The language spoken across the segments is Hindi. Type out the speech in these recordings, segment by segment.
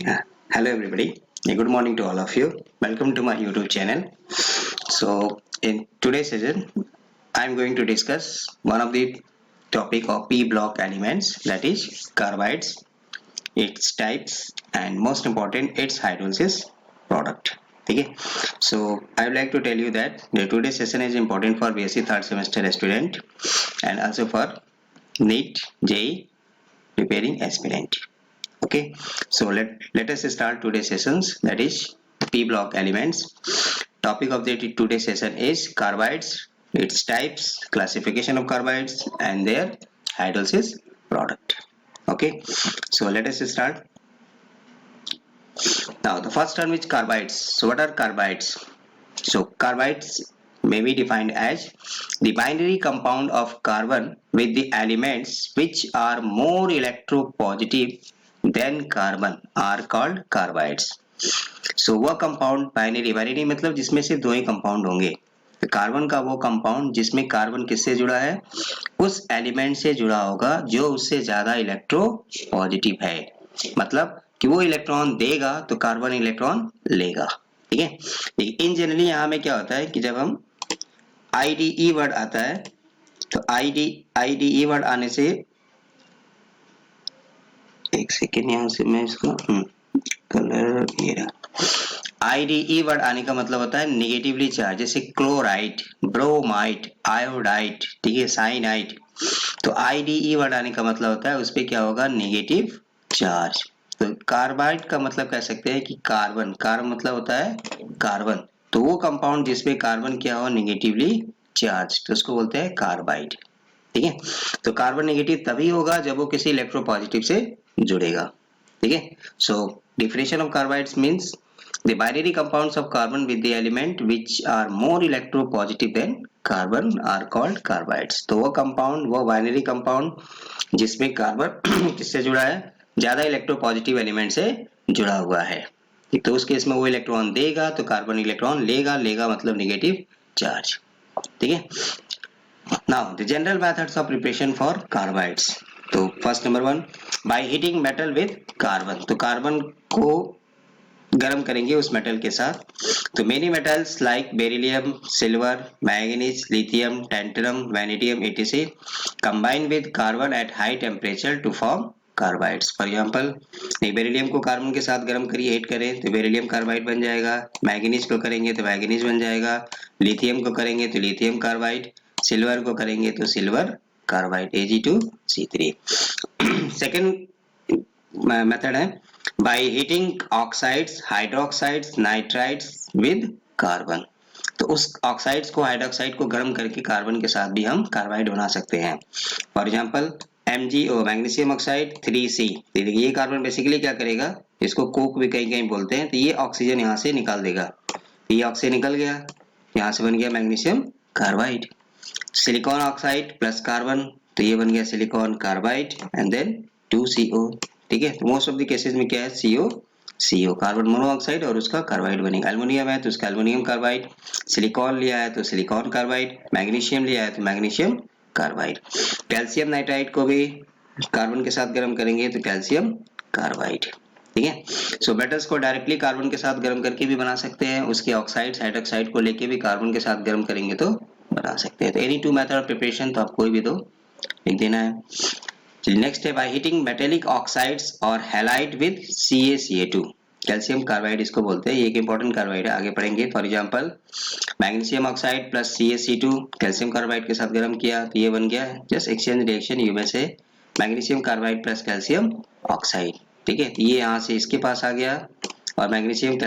Hello everybody. Good morning to all of you. Welcome to my YouTube channel. So in today's session, I'm going to discuss one of the topic of p block elements, that is carbides, its types, and most important, its hydrolysis product. Okay. So I would like to tell you that the today's session is important for BSc third semester student and also for NEET JEE preparing aspirant. Okay, so let us start today's sessions, that is p block elements. Topic of the today's session is carbides, its types, classification of carbides, and their hydrolysis product. Okay, so let us start. Now the first term is carbides. So what are carbides? So carbides may be defined as the binary compound of carbon with the elements which are more electropositive than carbon are called carbides. So वह कंपाउंड बाइनरी मतलब जिसमें सिर्फ दो ही कंपाउंड होंगे, तो कार्बन का वो कंपाउंड जिसमें कार्बन किससे जुड़ा है, उस एलिमेंट से जुड़ा होगा जो उससे ज्यादा इलेक्ट्रो पॉजिटिव है, मतलब कि वो इलेक्ट्रॉन देगा तो कार्बन इलेक्ट्रॉन लेगा. ठीक है. इन जनरली यहाँ में क्या होता है कि जब हम आईडीई वर्ड आता है तो आईडीई वर्ड आने से, एक सेकेंड यहाँ से मैं इसको कलर ये रहा, आईडीई वर्ड आने का मतलब होता है नेगेटिवली चार्ज, जैसे क्लोराइड, ब्रोमाइड, आयोडाइड, ठीक है, साइनाइड. तो आईडीई वर्ड आने का मतलब होता है उस पर क्या होगा, नेगेटिव चार्ज. तो कार्बाइड का मतलब कह सकते हैं कि कार्बन, कार्बन मतलब होता है कार्बन, तो वो कंपाउंड जिसपे कार्बन क्या हो, नेगेटिवली चार्ज, तो उसको बोलते हैं कार्बाइड. ठीक है. तो कार्बन नेगेटिव तभी होगा जब वो किसी इलेक्ट्रोपॉजिटिव से जुड़ेगा. ठीक है. सो definition of carbides means the binary compounds of carbon with the element which are more electropositive than carbon are called carbides. तो वो कंपाउंड, वो बाइनरी कंपाउंड जिसमें कार्बन किससे जुड़ा है, ज्यादा इलेक्ट्रोपॉजिटिव एलिमेंट से जुड़ा हुआ है, तो उस केस में वो इलेक्ट्रॉन देगा तो कार्बन इलेक्ट्रॉन लेगा, लेगा मतलब नेगेटिव चार्ज. ठीक है. Now the general methods of preparation for carbides. तो first number one, by heating metal with carbon. तो कार्बन को गर्म करेंगे उस मेटल के साथ. तो many metals like beryllium, silver, manganese, lithium, tantalum, vanadium etc combine with carbon at high temperature to form carbides. For example, beryllium को कार्बन के साथ गर्म करिए, हीट करें तो बेरिलियम कार्बाइड बन जाएगा. मैंगनीज को करेंगे तो मैंगनीज बन जाएगा. लिथियम को करेंगे तो लिथियम कार्बाइड. सिल्वर को करेंगे तो silver carbide Ag2C3. Second method है by heating oxides, hydroxides, nitrides with carbon. तो उस ऑक्साइड्स को, हाइड्रोक्साइड को गर्म करके कार्बन के साथ भी हम कार्बाइड बना सकते हैं. For example MgO, magnesium oxide 3C. ये कार्बन बेसिकली क्या करेगा, इसको कोक भी कहीं कहीं बोलते हैं, तो ये ऑक्सीजन यहाँ से निकाल देगा, ये ऑक्सीजन निकल गया, यहाँ से बन गया magnesium carbide. Silicon oxide plus carbon, तो ये बन गया silicon carbide and then 2CO. ठीक है. तो मोस्ट ऑफ द केसेस में क्या है, CO कार्बन मोनोऑक्साइड और उसका कार्बाइड बनेगा. एल्युमिनियम है तो उसका एल्युमिनियम कार्बाइड, सिलिकॉन लिया है तो सिलिकॉन कार्बाइड, मैग्नीशियम लिया है तो मैग्नीशियम कार्बाइड. कैल्शियम नाइट्राइड को भी कार्बन के साथ गर्म करेंगे तो कैल्शियम कार्बाइड. ठीक है. सो मेटल्स को डायरेक्टली कार्बन के साथ गर्म करके भी बना सकते हैं, उसके ऑक्साइड्स, हाइड्रोक्साइड को लेके भी कार्बन के साथ गर्म करेंगे तो बना सकते हैं. तो any to method of preparation, तो आप कोई भी दो लिख देना है. नेक्स्ट है बाय हीटिंग मेटेलिक ऑक्साइड्स और halide with CaCa2. Calcium carbide इसको बोलते हैं, ये एक इंपॉर्टेंट कार्बाइड है, आगे पढ़ेंगे. For example magnesium oxide plus CaC2 calcium carbide के साथ गर्म किया तो ये बन गया जस्ट एक्सचेंज रिएक्शन, यू में से magnesium carbide plus calcium oxide. ठीक है. तो ये यहाँ से इसके पास आ गया और मैग्नीशियम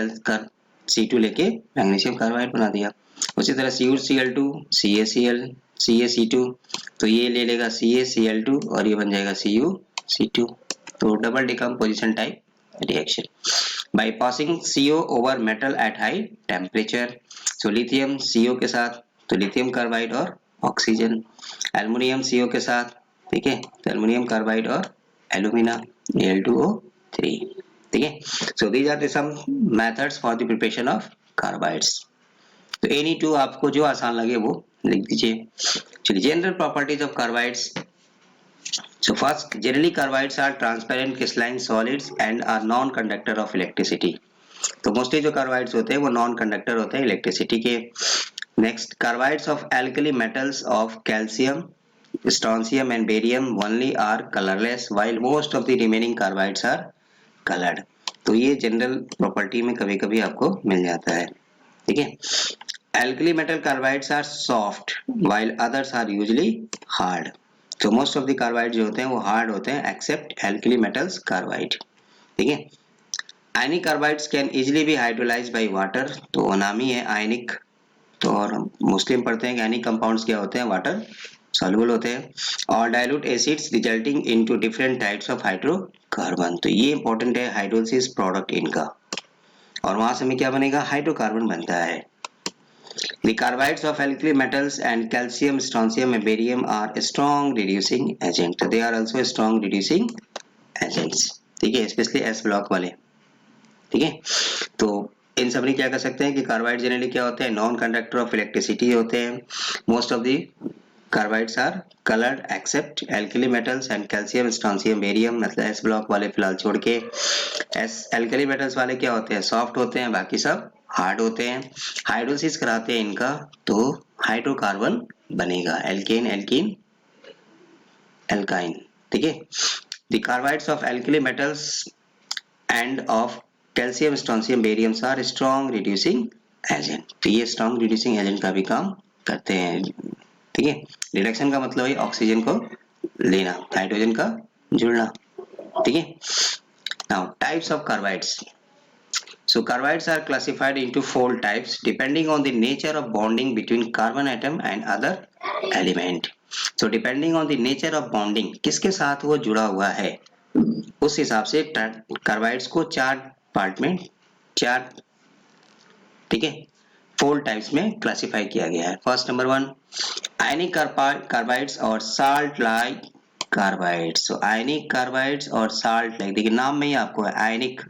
C2 लेके मैग्नीशियम कार्बाइड बना दिया. उसी तरह CuCl2, CaC2, तो ये ले लेगा CaCl2 और ये बन जाएगा CuC2. तो double decomposition type reaction. By passing CO over metal at high temperature. So lithium CO के साथ तो लिथियम कार्बाइड और ऑक्सीजन, एल्युमिनियम CO के साथ, ठीक है, तो एल्युमिनियम कार्बाइड और एल्यूमिना Al2O3. ठीक है. So these are the some methods for the preparation of carbides. तो एनी टू आपको जो आसान लगे वो लिख दीजिए. चलिए, general properties of carbides. So first, generally carbides are transparent crystalline solids and are non-conductor of electricity. तो मोस्टली जो कार्बाइड्स होते हैं वो नॉन कंडक्टर होते हैं इलेक्ट्रिसिटी के. Next, carbides of alkali metals of calcium, strontium and barium only are colorless while most of the remaining carbides are colored. तो ये जनरल प्रॉपर्टी में कभी कभी आपको मिल जाता है. ठीक है. Alkali metal carbides are soft while others are usually hard. तो मोस्ट ऑफ द कार्बाइड जो होते हैं वो हार्ड होते हैं एक्सेप्ट एल्कली मेटल्स कार्बाइड. ठीक है. Ionic carbides can easily be hydrolysed by water. तो नामी है आयनिक. तो और मोस्टली हम पढ़ते हैं कि आयनिक कंपाउंड्स क्या होते हैं, वाटर सॉल्युबल होते हैं. और dilute acids resulting into different types of hydrocarbon. तो ये इंपॉर्टेंट है हाइड्रोलिसिस प्रोडक्ट इनका. और वहां से हमें क्या बनेगा, हाइड्रोकार्बन बनता है. The carbides of alkali metals and calcium, strontium and barium are strong reducing agent. They are also strong reducing agents. ठीक है, स्पेशली एस ब्लॉक वाले. ठीक है. तो इन सब में क्या कर सकते हैं कि कार्बाइड जनरली क्या होते हैं, नॉन कंडक्टर ऑफ इलेक्ट्रिसिटी होते हैं. Most of the carbides are coloured except alkali metals and calcium, strontium, barium. मतलब एस ब्लॉक वाले फिलहाल छोड़ के. एस एल्कली मेटल्स वाले क्या होते हैं, सॉफ्ट होते हैं, बाकी सब हार्ड होते हैं. हाइड्रोलिसिस कराते हैं इनका तो हाइड्रोकार्बन बनेगा, एल्केन एल्कीन एल्काइन. ठीक है. The carbides of alkali metals and of calcium, strontium, barium are strong reducing agent. तो ये स्ट्रॉन्ग रिड्यूसिंग एजेंट का भी काम करते हैं. ठीक है. रिडक्शन का मतलब है ऑक्सीजन को लेना, हाइड्रोजन का जुड़ना. ठीक है. Now types of carbides. So carbides are classified into 4 types depending on the nature of bonding between carbon atom and other element. So depending on the nature of bonding, किसके साथ वो जुड़ा हुआ है, उस हिसाब से कार्बाइड्स को 4 पार्ट में 4, ठीक है, 4 टाइप्स में क्लासिफाई किया गया है. फर्स्ट नंबर 1, आयनिक कार्बाइड्स और साल्ट लाइक कार्बाइड्स. So आयनिक कार्बाइड्स और साल्ट लाइक, देखिए नाम में ही आपको है आयनिक,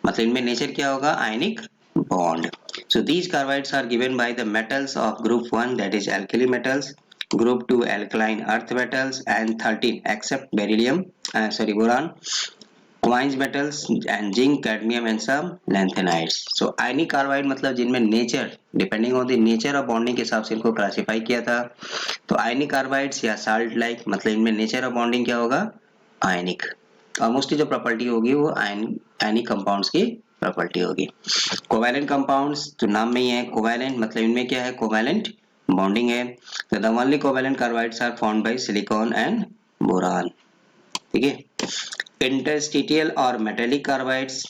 मतलब इनमें नेचर क्या होगा, ionic bond. So these carbides are given by the metals of group 1 that is alkali metals, group 2 alkaline earth metals and 13 except beryllium boron, coinage metals and zinc, cadmium and some lanthanides. So ionic carbide मतलब जिनमें nature depending on the nature of bonding के हिसाब से इनको क्लासिफाई किया था. तो आयनिक कार्बाइड्स या साल्ट लाइक मतलब इनमें नेचर ऑफ बॉन्डिंग क्या होगा, आयनिक. और मोस्टली जो प्रॉपर्टी होगी वो आयनिक कंपाउंड्स की प्रॉपर्टी होगी. कोवैलेंट कंपाउंड्स तो नाम में ही है, कोवैलेंट मतलब इनमें क्या है, कोवैलेंट बॉन्डिंग है. तो the only covalent carbides are found by silicon and boron. ठीक है. इंटरस्टिटियल और metallic carbides.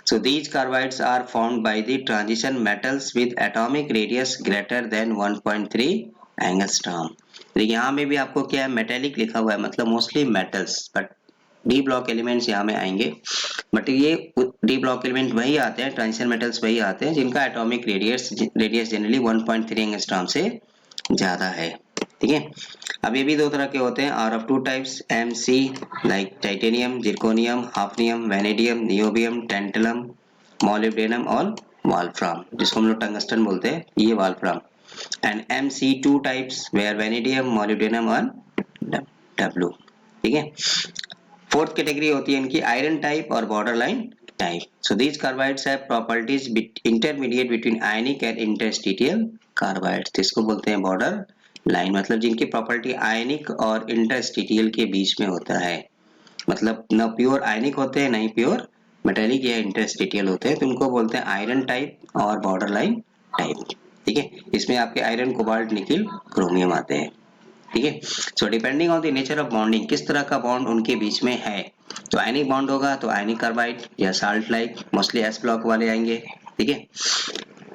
So these carbides are formed by the transition metals with atomic radius greater than 1.3 angstrom. देखिए यहाँ में भी आपको क्या है, मेटेलिक लिखा हुआ है, मतलब mostly metals, but D block elements यहाँ में आएंगे. बट ये डी ब्लॉक एलिमेंट वही आते हैं, ट्रांजिशन मेटल्स वही आते हैं जिनका एटॉमिक रेडियस जनरली 1.3 एंगस्ट्रॉम से ज्यादा है. ठीक है. अब ये भी दो तरह के होते हैं, are of 2 types, MC like titanium, zirconium, hafnium, vanadium, niobium, tantalum, molybdenum और वॉल्फ्राम, जिसको हम लोग टंगस्टन बोलते हैं, ये wolfram. And MC2 types where vanadium, molybdenum और W. ठीक है. फोर्थ कैटेगरी होती है इनकी आयरन टाइप और border line type. So these carbides have properties intermediate between ionic and interstitial carbides. इसको बोलते हैं बॉर्डर लाइन, मतलब जिनकी प्रॉपर्टी आयनिक और इंटरस्टिटियल के बीच में होता है, मतलब न प्योर आयनिक होते हैं, नहीं प्योर मेटेलिक या इंटरस्टिटियल होते हैं, तो उनको बोलते हैं आयरन टाइप और बॉर्डर लाइन टाइप. ठीक है. इसमें आपके आयरन, कोबाल्ट, निकिल, क्रोमियम आते हैं. ठीक है. So depending on the nature of bonding, किस तरह का बॉन्ड उनके बीच में है, तो आयनिक बॉन्ड होगा तो आयनिक कार्बाइड या salt like, mostly S block वाले आएंगे. ठीक है.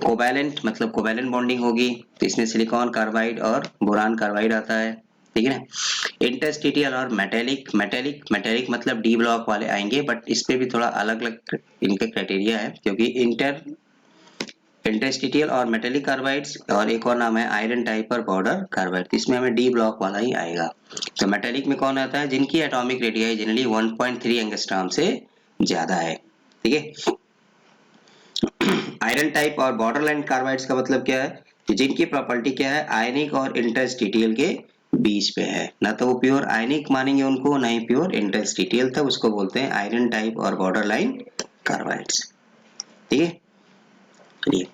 कोवैलेंट मतलब कोवैलेंट बॉन्डिंग होगी, तो इसमें सिलिकॉन कार्बाइड और बोरान कार्बाइड आता है. ठीक है ना. इंटरस्टिटियल और मेटेलिक मतलब डी ब्लॉक वाले आएंगे, बट इस पे भी थोड़ा अलग अलग इनके क्राइटेरिया है, क्योंकि इंटरस्टिटियल और मेटेलिक कार्बाइड्स और एक और नाम है आयरन टाइप और बॉर्डर कार्बाइड, इसमें हमें डी ब्लॉक वाला ही आएगा. तो मेटेलिक में कौन आता है, जिनकी एटॉमिक रेडियस जनरली 1.3 एंगस्ट्रॉम से ज्यादा है. ठीक है. आयरन टाइप और बॉर्डर लाइन कार्बाइड्स का मतलब क्या है कि जिनकी प्रॉपर्टी क्या है, आयनिक और इंटरस्टिटियल के बीच पे है, ना तो वो प्योर आयनिक मानेंगे उनको, ना ही प्योर इंटरस्टिशियल, तब उसको बोलते हैं आयरन टाइप और बॉर्डर लाइन कार्बाइड्स। ठीक है, चलिए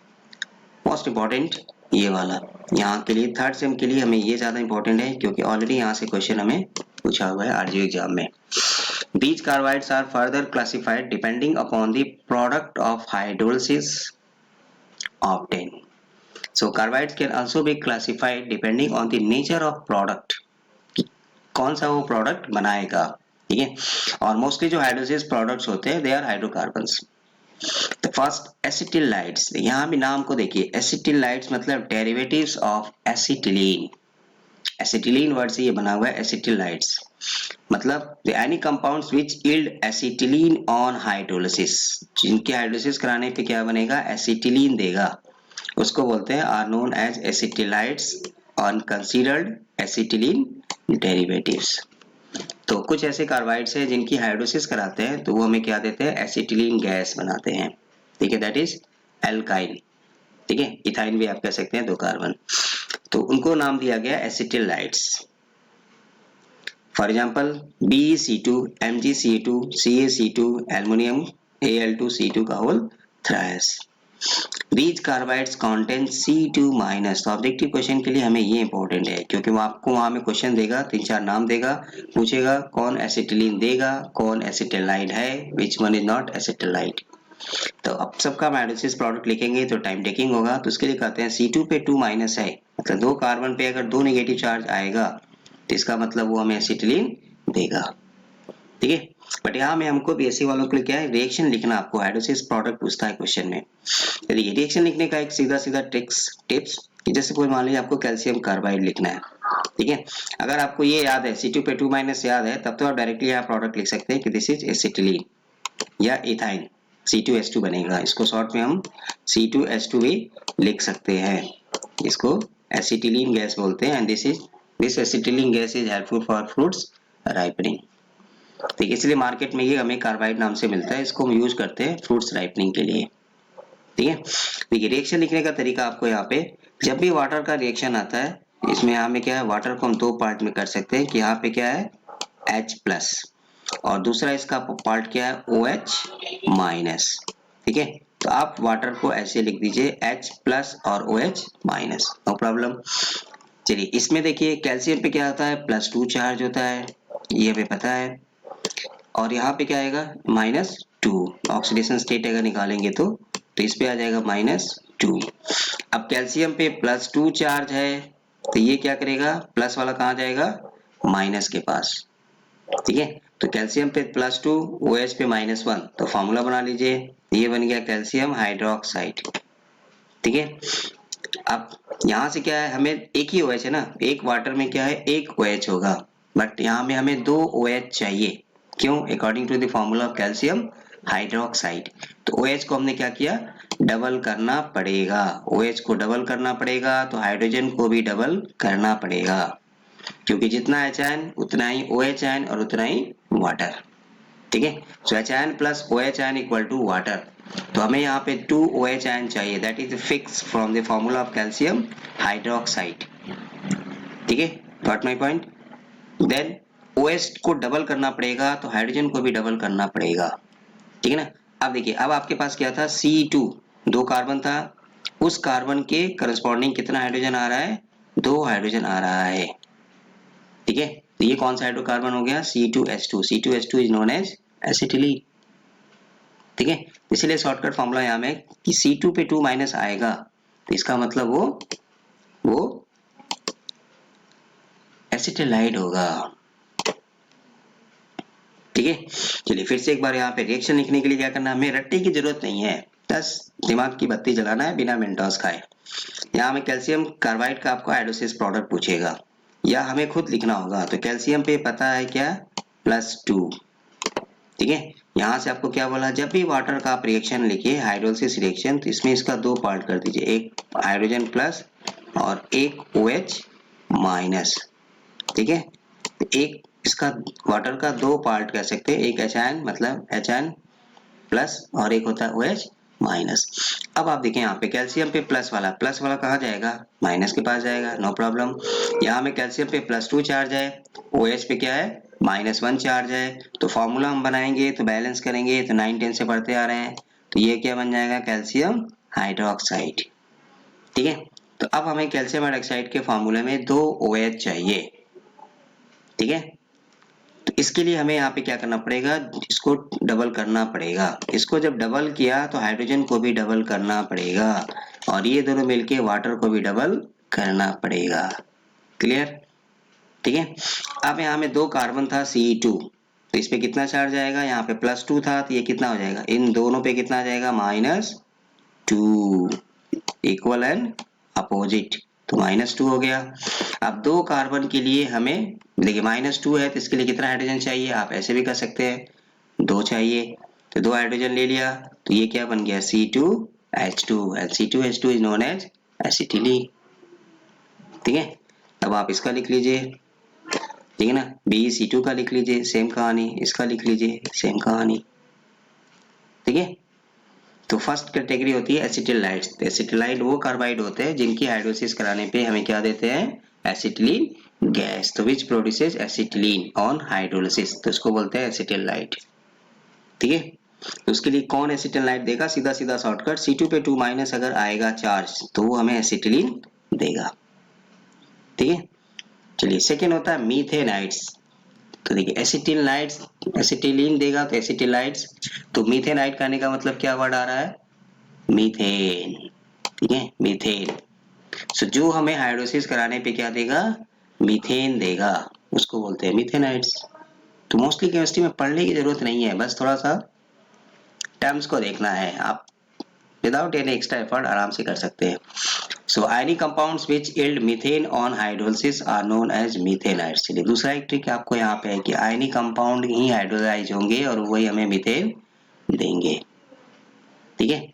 मोस्ट इंपॉर्टेंट ये वाला यहाँ के लिए थर्ड सेम के लिए हमें ये ज्यादा इंपॉर्टेंट है क्योंकि ऑलरेडी यहाँ से क्वेश्चन हमें पूछा हुआ है आरजीओ एग्जाम में। These carbides are further classified depending upon the product of hydrolysis obtained. So carbides can also be classified depending on the nature of product, कौन सा वो प्रोडक्ट बनाएगा। ठीक है, और मोस्टली जो हाइड्रोलिसिस प्रोडक्ट्स होते हैं they are hydrocarbons. The first acetylides, यहाँ भी नाम को देखिए, एसिटिलाइड्स मतलब derivatives of acetylene. Acetylene word से ये बना हुआ है एसिटिलाइड्स, मतलब any compounds which yield acetylene on hydrolysis, जिनके हाइड्रोलिसिस कराने पे क्या बनेगा, एसिटिलीन देगा, उसको बोलते हैं are known as acetylides on considered acetylene derivatives. तो कुछ ऐसे कार्बाइड्स हैं जिनकी हाइड्रोलिसिस कराते हैं तो वो हमें क्या देते हैं, एसिटिलीन गैस बनाते हैं। ठीक है, दैट इज एल्काइन। ठीक है, इथाइन भी आप कह सकते हैं, 2 कार्बन, तो उनको नाम दिया गया एसिटिलाइड्स। For example BeC2, MgCa2, CaC2, aluminium Al2C2 का whole थ्रायस। These carbides contain C2-। तो ऑब्जेक्टिव क्वेश्चन के लिए हमें ये इंपॉर्टेंट है क्योंकि वो आपको वहां में क्वेश्चन देगा, 3-4 नाम देगा, पूछेगा कौन एसिटिलीन देगा, कौन एसिटिलाइड है, which one is not acetylide. तो अब सबका हाइड्रोलिसिस प्रोडक्ट लिखेंगे तो टाइम टेकिंग होगा, तो उसके लिए कहते हैं C2 पे 2 माइनस है, मतलब 2 कार्बन पे अगर 2 नेगेटिव चार्ज आएगा तो इसका मतलब वो हमें एसिटिलीन देगा। ठीक है, बट यहाँ में हमको बीएससी वालों के लिए क्या है, रिएक्शन लिखना, आपको हाइड्रोलिसिस प्रोडक्ट पूछता है क्वेश्चन में। देखिए रिएक्शन लिखने का एक सीधा टिप्स, जैसे कोई मान लीजिए आपको कैल्शियम कार्बाइड लिखना है। ठीक है, अगर आपको ये याद है C2 पे 2 माइनस याद है, तब तो आप डायरेक्टली यहाँ प्रोडक्ट लिख सकते हैं कि दिस इज एसिटिलीन या इथाइन, C2H2 बनेगा, इसको शॉर्ट में हम C2H2 भी लिख सकते हैं, इसको एसिटिलीन गैस बोलते हैं। And this acetylene gas is helpful for fruits ripening. ठीक है, इसलिए मार्केट में ये हमें कार्बाइड नाम से मिलता है, इसको हम यूज करते हैं फ्रूट्स राइपनिंग के लिए। ठीक है, देखिए रिएक्शन लिखने का तरीका आपको यहाँ पे, जब भी वाटर का रिएक्शन आता है, इसमें यहाँ में क्या है, वाटर को हम 2 पार्ट में कर सकते हैं कि यहाँ पे क्या है H+ और दूसरा इसका पार्ट क्या है OH-। ठीक है, तो आप वाटर को ऐसे लिख दीजिए H+ और OH-, नो प्रॉब्लम। चलिए इसमें देखिए कैल्शियम पे क्या होता है, +2 चार्ज होता है, ये हमें पता है, और यहाँ पे क्या आएगा -2, ऑक्सीडेशन स्टेट अगर निकालेंगे तो इस पे आ जाएगा -2। अब कैल्शियम पे +2 चार्ज है तो ये क्या करेगा, प्लस वाला कहाँ जाएगा, माइनस के पास। ठीक है, तो कैल्शियम पे +2, OH पे -1, तो फॉर्मूला बना लीजिए, ये बन गया कैल्शियम हाइड्रोक्साइड। ठीक है, अब यहाँ से क्या है, हमें एक ही OH है ना, एक वाटर में क्या है, एक OH होगा, बट यहाँ में हमें 2 OH चाहिए, क्यों, according to the formula of calcium hydroxide. तो OH को हमने क्या किया, डबल करना पड़ेगा, OH को डबल करना पड़ेगा, तो हाइड्रोजन को भी डबल करना पड़ेगा, क्योंकि जितना H उतना ही OH और उतना ही वाटर। ठीक है, so H plus OH equal to water, तो हमें यहाँ पे 2 OH चाहिए, that is fix from the formula of calcium hydroxide. ठीक है, got my point. Then OH को डबल करना पड़ेगा तो हाइड्रोजन को भी डबल करना पड़ेगा। ठीक है ना, अब देखिए, अब आपके पास क्या था, C2 2 कार्बन था, उस कार्बन के करस्पॉन्डिंग कितना हाइड्रोजन आ रहा है, 2 हाइड्रोजन आ रहा है। ठीक है, तो ये कौन सा हाइड्रोकार्बन हो गया, C2H2, C2H2 is known as acetylene. ठीक है, इसलिए शॉर्टकट फॉर्मूला यहाँ में कि C2 पे 2 माइनस आएगा तो इसका मतलब वो एसिटिलाइड होगा। ठीक है, चलिए फिर से एक बार यहाँ पे रिएक्शन लिखने के लिए क्या करना है, हमें रट्टे की जरूरत नहीं है, बस दिमाग की बत्ती जलाना है बिना मेंटोस खाए। यहाँ में कैल्शियम कार्बाइड का आपको हाइड्रोलिसिस प्रोडक्ट पूछेगा या हमें खुद लिखना होगा, तो कैल्शियम पे पता है क्या, +2। ठीक है, यहाँ से आपको क्या बोला, जब भी वाटर का आप रिएक्शन लिखिए हाइड्रोलिसिस रिएक्शन, तो इसमें इसका 2 पार्ट कर दीजिए, एक हाइड्रोजन प्लस और एक OH-। ठीक है, तो एक इसका वाटर का 2 पार्ट कह सकते हैं, एक H मतलब H+ और एक होता है OH-। माइनस। अब आप देखें यहाँ पे कैल्शियम पे प्लस वाला कहाँ जाएगा, माइनस के पास जाएगा, नो प्रॉब्लम। यहाँ में कैल्शियम पे +2 चार्ज है, OH पे क्या है -1 चार्ज है, तो फॉर्मूला हम बनाएंगे तो बैलेंस करेंगे तो 9 10 से पढ़ते आ रहे हैं, तो ये क्या बन जाएगा, कैल्शियम हाइड्रोक्साइड। ठीक है, तो अब हमें कैल्शियम हाइड्रोक्साइड के फॉर्मूले में 2 OH चाहिए। ठीक है, तो इसके लिए हमें यहाँ पे क्या करना पड़ेगा, इसको डबल करना पड़ेगा। इसको जब डबल किया तो हाइड्रोजन को भी डबल करना पड़ेगा और ये दोनों मिलके वाटर को भी डबल करना पड़ेगा। क्लियर? ठीक है, अब यहाँ में 2 कार्बन था Ce2, तो इस पे कितना चार्ज आएगा, यहाँ पे +2 था तो ये कितना हो जाएगा, इन दोनों पे कितना आ जाएगा, -2, इक्वल एंड अपोजिट, तो -2 हो गया। अब 2 कार्बन के लिए हमें देखिए -2 है तो इसके लिए कितना हाइड्रोजन चाहिए, आप ऐसे भी कर सकते हैं, 2 चाहिए, तो 2 हाइड्रोजन ले लिया तो ये क्या बन गया, C2H2 and C2H2 is known as acetylene. ठीक है, अब आप इसका लिख लीजिए, ठीक है ना, BeC2 का लिख लीजिए, सेम कहानी, इसका लिख लीजिए, सेम कहानी। ठीक है, तो फर्स्ट कैटेगरी होती है एसिटिलाइड्स। तो एसिटिलाइड वो कार्बाइड होते हैं जिनकी हाइड्रोलिसिस कराने पे हमें क्या देते हैं, एसिटिलीन गैस, तो which produces acetylene on hydrolysis, तो इसको बोलते हैं एसिटिलाइड। ठीक है, तो उसके लिए कौन एसिटिलाइड देगा, सीधा सीधा शॉर्टकट, C2 पे 2- अगर आएगा चार्ज तो वो हमें एसिटिलीन देगा। ठीक है, चलिए सेकेंड होता है मीथेनाइड्स। तो देखिए एसिटिलाइड्स, एसिटिलीन देगा तो एसिटिलाइड्स, तो मीथेनाइड कहने का मतलब क्या वर्ड आ रहा है, मीथेन। ठीक है, मीथेन, सो जो हमें हाइड्रोलिसिस कराने पे क्या देगा, मीथेन देगा, उसको बोलते हैं मीथेनाइड्स। तो मोस्टली केमिस्ट्री में पढ़ने की जरूरत नहीं है, बस थोड़ा सा टर्म्स को देखना है, आप विदाउट एनी एक्स्ट्रा एफर्ट आराम से कर सकते हैं। So ionic compounds which yield methane on hydrolysis are known as methanides. चलिए दूसरा एक ट्रिक आपको यहाँ पे है कि आयनिक कंपाउंड ही हाइड्रोलाइज होंगे और वही हमें मीथेन देंगे। ठीक है,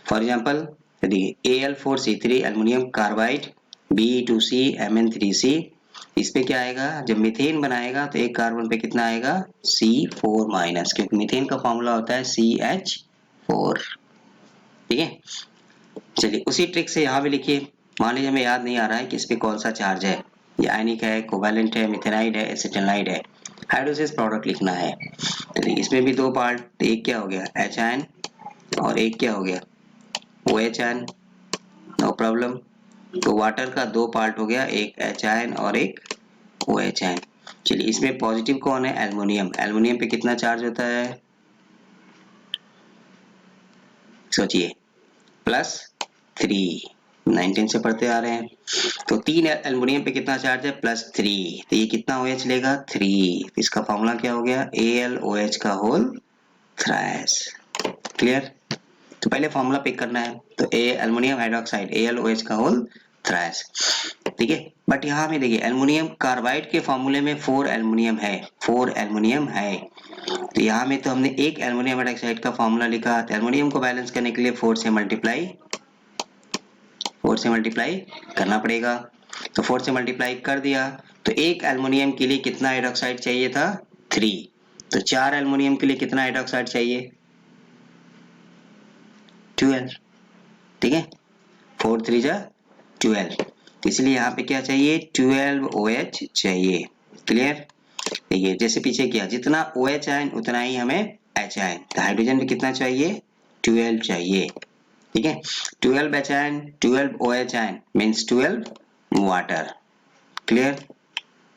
फॉर एग्जांपल देखिए Al4C3 aluminium carbide, Be2C Mn3C, इस पे क्या आएगा, जब मीथेन बनाएगा तो एक कार्बन पे कितना आएगा, C4-, क्योंकि मीथेन का फॉर्मूला होता है CH4। ठीक है, चलिए उसी ट्रिक से यहाँ भी लिखिए, मान लीजिए हमें याद नहीं आ रहा है कि इस पे कौन सा चार्ज है, ये आयनिक है, कोवैलेंट है, मिथेनाइड है, एसिटिलाइड है, हाइड्रोलिसिस प्रोडक्ट लिखना है। चलिए इसमें भी 2 पार्ट, एक क्या हो गया H आयन और एक क्या हो गया OH आयन, नो प्रॉब्लम। तो वाटर का 2 पार्ट हो गया, एक H आयन और एक OH आयन। चलिए इसमें पॉजिटिव कौन है, एल्युमिनियम, एल्युमिनियम पे कितना चार्ज होता है, सोचिए, +3, 19 से पढ़ते आ रहे हैं, तो 3 एल्युमिनियम पे कितना चार्ज है, +3, तो ये कितना OH लेगा, 3, तो इसका फॉर्मूला क्या हो गया, AlOH का होल थ्राइस। क्लियर? तो पहले फॉर्मूला पिक करना है, तो एल्युमिनियम हाइड्रोक्साइड AlOH का होल थ्राइस। ठीक है, बट यहाँ में देखिए एल्युमिनियम कार्बाइड के फॉर्मूले में 4 एल्युमिनियम है, 4 एल्युमिनियम है, तो यहाँ में तो हमने एक एल्युमिनियम हाइड्रोक्साइड का फॉर्मूला लिखा, तो एल्युमिनियम को बैलेंस करने के लिए 4 से मल्टीप्लाई करना पड़ेगा, तो 4 से मल्टीप्लाई कर दिया, तो एक एल्युमिनियम के लिए कितना हाइड्रोक्साइड चाहिए था, 3, तो 4 एल्युमिनियम के लिए कितना हाइड्रोक्साइड चाहिए, 12। ठीक है, 4 3 जा 12, तो इसलिए यहाँ पे क्या चाहिए, 12 OH चाहिए। क्लियर? देखिए जैसे पीछे किया, जितना OH आयन उतना ही हमें H आयन, तो हाइड्रोजन में कितना चाहिए, 12 चाहिए। ठीक है, 12 H ion 12 OH ion means 12 water. Clear?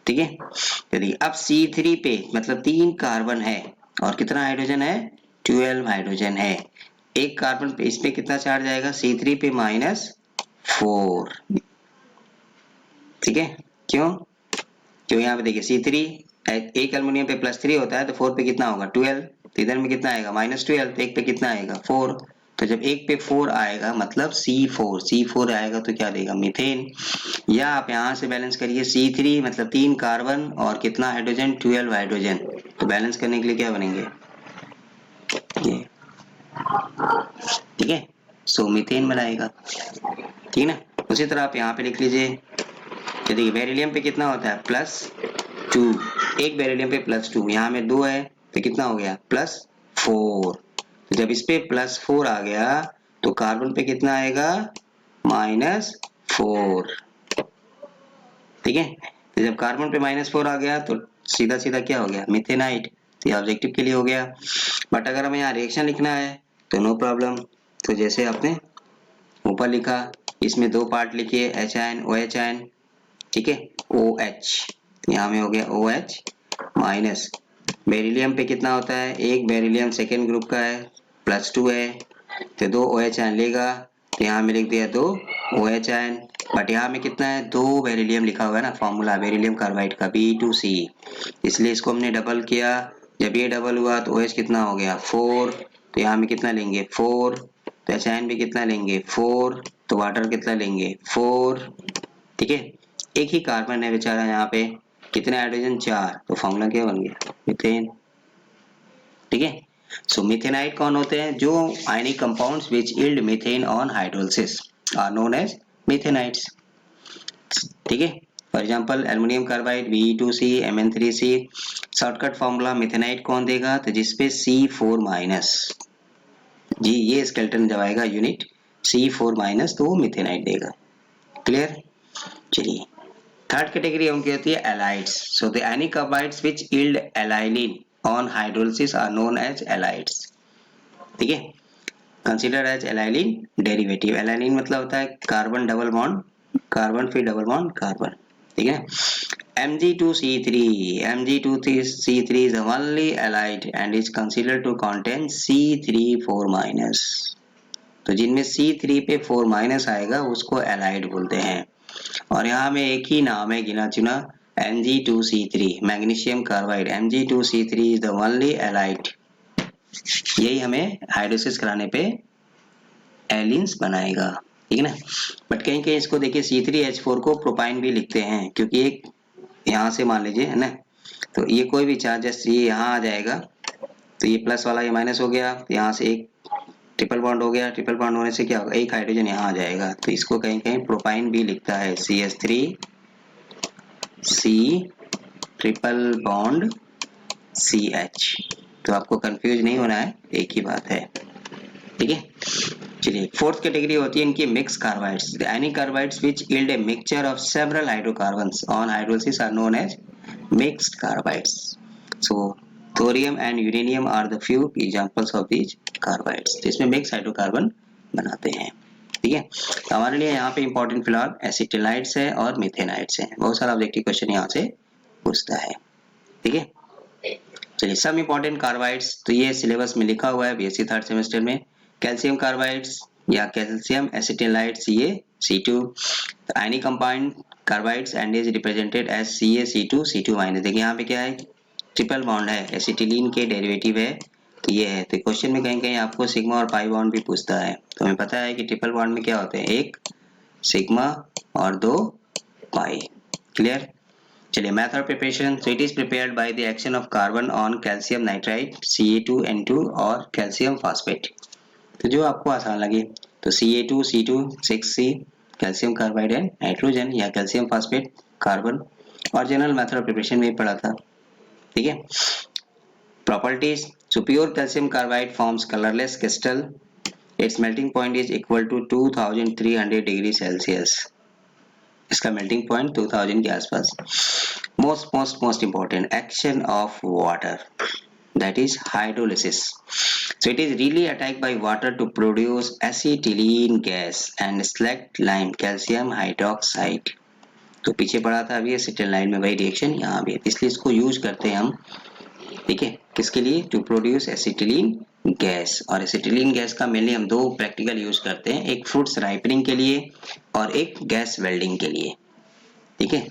ठीक है, चलिए अब C3 पे मतलब 3 कार्बन है और कितना हाइड्रोजन है, 12 हाइड्रोजन है, एक कार्बन पे इस पे कितना चार्ज आएगा, C3 पे -4। ठीक है, क्यों, यहाँ पे देखिए C3 एक एल्युमिनियम पे +3 होता है तो 4 पे कितना होगा, 12, तो इधर में कितना आएगा -12, तो एक पे कितना आएगा 4, तो जब एक पे 4 आएगा मतलब C4 आएगा तो क्या देगा, मीथेन। या आप यहाँ से बैलेंस करिए, C3 मतलब 3 कार्बन और कितना हाइड्रोजन, 12 हाइड्रोजन, तो बैलेंस करने के लिए क्या बनेंगे, ये, ठीक है, सो मीथेन बनाएगा। ठीक है ना, उसी तरह आप यहाँ पे लिख लीजिए, देखिए बेरिलियम पे कितना होता है, +2, एक बेरिलियम पे +2, यहाँ में 2 है तो कितना हो गया, +4, तो जब इस पे +4 आ गया तो कार्बन पे कितना आएगा, -4। ठीक है, तो जब कार्बन पे -4 आ गया तो सीधा सीधा क्या हो गया, मिथेनाइट। तो ये ऑब्जेक्टिव के लिए हो गया। बट अगर हमें यहाँ रिएक्शन लिखना है तो नो प्रॉब्लम। तो जैसे आपने ऊपर लिखा, इसमें 2 पार्ट लिखिए, HN OH, ठीक है, OH, यहाँ में हो गया OH माइनस बेरिलियम पे कितना होता है, एक बेरिलियम सेकेंड ग्रुप का है, +2 है, तो 2 OH लेगा, तो यहाँ में लिख दिया 2 OH, बट यहाँ में कितना है, 2 बेरिलियम लिखा हुआ है ना, फॉर्मूला बेरिलियम कार्बाइड का B2C, इसलिए इसको हमने डबल किया। जब ये डबल हुआ तो OH कितना हो गया, 4, तो यहाँ में कितना लेंगे 4, तो HN भी कितना लेंगे 4, तो वाटर कितना लेंगे 4। ठीक है, एक ही कार्बन है बेचारा, यहाँ पे कितने हाइड्रोजन, 4, तो फॉर्मूला क्या बन गया, मीथेन। ठीक है, सो मिथेनाइट कौन होते हैं, जो ionic compounds which yield methane on hydrolysis are known as methanides. ठीक है, for example aluminium carbide Be2C Mn3C, shortcut formula methanide कौन देगा, तो जिसपे C4- जी, ये स्केलेटन जब आएगा यूनिट C4- तो वो मिथेनाइट देगा। क्लियर, चलिए थर्ड कैटेगरी हम कहती है allylides. So the any carbides which yield allylene on hydrolysis are known as allylides. ठीक है, consider as allylene derivative. Allylene मतलब होता है कार्बन डबल बॉन्ड कार्बन फिर डबल बॉन्ड कार्बन। ठीक है, Mg2C3 Mg2C3 is the only alide and is considered to contain C3 4-। तो जिनमें C3 पे 4- आएगा उसको एलाइड बोलते हैं। और यहाँ में एक ही नाम है गिना चुना, Mg2C3 magnesium carbide, Mg2C3 is the only alide। यही हमें हाइड्रोलिसिस कराने पे एलिन्स बनाएगा। ठीक है ना, बट कहीं कहीं इसको देखिए C3H4 को प्रोपाइन भी लिखते हैं, क्योंकि एक यहाँ से मान लीजिए है ना, तो ये कोई भी चार्ज जैसे ये यहाँ आ जाएगा तो ये प्लस वाला ये माइनस हो गया, यहाँ से एक ट्रिपल बॉन्ड हो गया, ट्रिपल बॉन्ड होने से क्या होगा, एक हाइड्रोजन यहाँ आ जाएगा, तो इसको कहीं कहीं प्रोपाइन भी लिखता है, CH3C ट्रिपल बॉन्ड CH। तो आपको कंफ्यूज नहीं होना है, एक ही बात है। ठीक है, चलिए फोर्थ कैटेगरी होती है इनकी mix carbides. The any carbides which yield a mixture of several hydrocarbons on hydrolysis are known as mixed carbides. So thorium and uranium are the few examples of these carbides. तो इसमें मिक्स हाइड्रोकार्बन बनाते हैं। ठीक है, तो हमारे लिए यहाँ पे इंपॉर्टेंट फिलहाल एसिटिलाइड्स है और मिथेनाइड्स है। बहुत सारा ऑब्जेक्टिव क्वेश्चन यहाँ से पूछता है। ठीक है, चलिए सम इंपॉर्टेंट कार्बाइड्स, तो ये सिलेबस में लिखा हुआ है बीएससी थर्ड सेमेस्टर में। कैल्शियम कार्बाइड्स या कैल्शियम एसिटिलाइड्स ये C2, ionic compound carbides and is represented as CaC2C2-। देखिए यहाँ पे क्या है, ट्रिपल बॉन्ड है, एसिटिलीन के डेरिवेटिव है, तो ये है। तो क्वेश्चन में कहीं कहीं आपको सिग्मा और पाई बॉन्ड भी पूछता है, तो हमें पता है कि ट्रिपल बॉन्ड में क्या होते हैं, एक सिग्मा और 2 पाई। क्लियर, चलिए method preparation. So it is prepared by the action of carbon on calcium nitride Ca2N2 और कैल्शियम फास्फेट। तो जो आपको आसान लगे, तो Ca2C2 6C कैल्शियम कार्बाइड है नाइट्रोजन या कैल्शियम फास्फेट कार्बन, और जनरल मेथड प्रिपरेशन में पढ़ा था। ठीक है, properties. So pure calcium carbide forms colourless crystal, its melting point is equal to 2300 degree Celsius. इसका मेल्टिंग पॉइंट 2000 के आसपास। Most important action of water, that is hydrolysis. So it is really attacked by water to produce acetylene gas and select lime calcium hydroxide। तो पीछे पढ़ा था अभी एसिटिलाइन में वही रिएक्शन यहाँ भी है, इसलिए इसको यूज करते हैं हम। ठीक है, किसके लिए, टू प्रोड्यूस एसिटिलीन गैस। और एसिटिलीन गैस का मेनली हम 2 प्रैक्टिकल यूज करते हैं, एक फ्रूट्स राइपनिंग के लिए और एक गैस वेल्डिंग के लिए। ठीक है,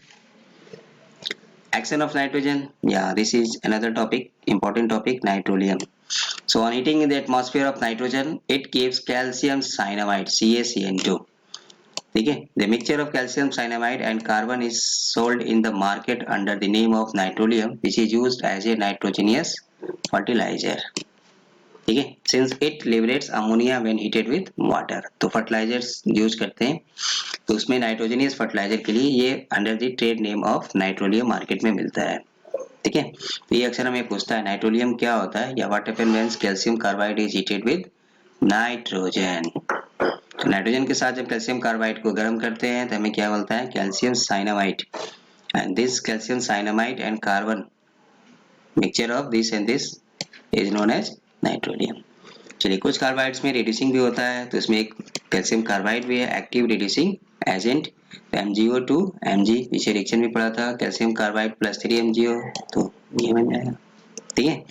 action of nitrogen, yeah, this is another topic, important topic, nitroleum. So on heating in the atmosphere of nitrogen, it gives calcium cyanamide CaCN2। ठीक है, the mixture of calcium cyanamide and carbon is sold in the market under the name of nitroleum, which is used as a nitrogenous fertilizer। ठीक है, since it liberates ammonia when heated with water। तो फर्टिलाइजर्स यूज करते हैं, तो उसमें नाइट्रोजनियस फर्टिलाइजर के लिए ये under the trade name of नाइट्रोलियम market में मिलता है। ठीक है। तो ये अक्सर हमें पूछता है नाइट्रोलियम क्या होता है, या what happen when calcium carbide is heated with nitrogen. तो नाइट्रोजन के साथ जब कैल्शियम कार्बाइड को गर्म करते हैं तो हमें क्या मिलता है, calcium cyanamide, and this calcium cyanamide and carbon mixture of this and this is known as nitrolim. चलिए, कुछ कार्बाइड्स में रिड्यूसिंग भी होता है, तो इसमें एक कैल्शियम कार्बाइड भी है, active reducing agent MgO2 Mg, पीछे रिएक्शन भी पढ़ा था, कैल्शियम कार्बाइड प्लस 3 MgO, तो ये बन जाएगा। ठीक है।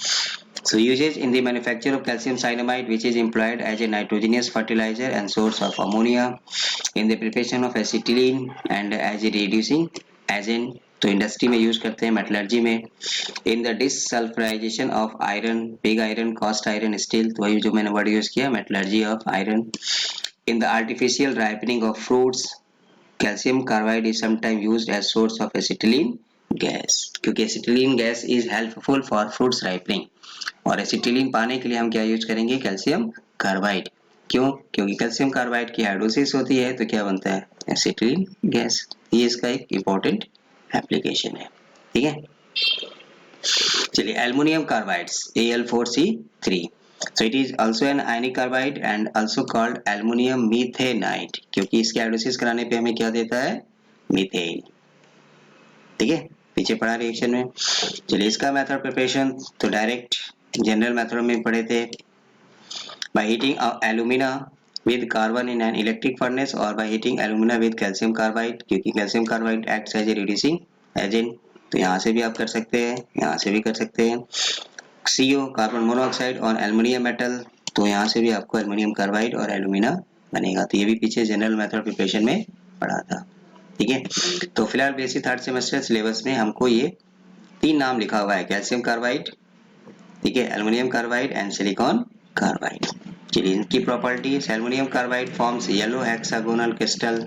So usage in the manufacture of calcium cyanamide, which is employed as a nitrogenous fertilizer and source of ammonia, in the preparation of acetylene and as a reducing agent, तो इंडस्ट्री में यूज करते हैं, मेटलर्जी में, in the desulphurisation of iron, pig iron, cast iron, steel, तो वही जो मैंने वर्ड यूज किया, metallurgy of iron, in the artificial ripening of fruits, calcium carbide is sometime used as source of acetylene gas, क्योंकि acetylene gas is helpful for fruits ripening, और एसिटिलीन पाने के लिए हम क्या यूज करेंगे, कैल्शियम कार्बाइड। क्यों? क्योंकि कैल्शियम कार्बाइड की हाइड्रोसिस होती है तो क्या बनता है, एसिटिलीन गैस। ये इसका एक इंपॉर्टेंट एप्लीकेशन है। ठीक है। चलिए, aluminium carbides Al4C3, so it is also an ionic carbide and also called aluminum methanide, क्योंकि इसके हाइड्रोसिस कराने पे हमें क्या देता है, मीथेन। ठीक है, पीछे पढ़ा रिएक्शन में। चलिए, इसका मेथड प्रिपरेशन तो डायरेक्ट जनरल मेथड में पढ़े थे, by heating alumina with carbon in an electric furnace or by heating alumina with calcium carbide, क्योंकि calcium carbide acts as a reducing agent, तो यहाँ से भी आप कर सकते हैं, यहाँ से भी कर सकते हैं। CO कार्बन मोनोऑक्साइड और एल्युमिनियम मेटल, तो यहाँ से भी आपको एल्युमिनियम कार्बाइड और एल्यूमिना बनेगा, तो ये भी पीछे जनरल मेथड प्रिपरेशन में पढ़ा था। ठीक है। तो फिलहाल बेसिक थर्ड सेमेस्टर सिलेबस में हमको ये 3 नाम लिखा हुआ है, कैल्शियम कार्बाइड, ठीक है, aluminium carbide and silicon carbide. चलिए, इनकी properties, aluminium carbide forms yellow hexagonal crystal,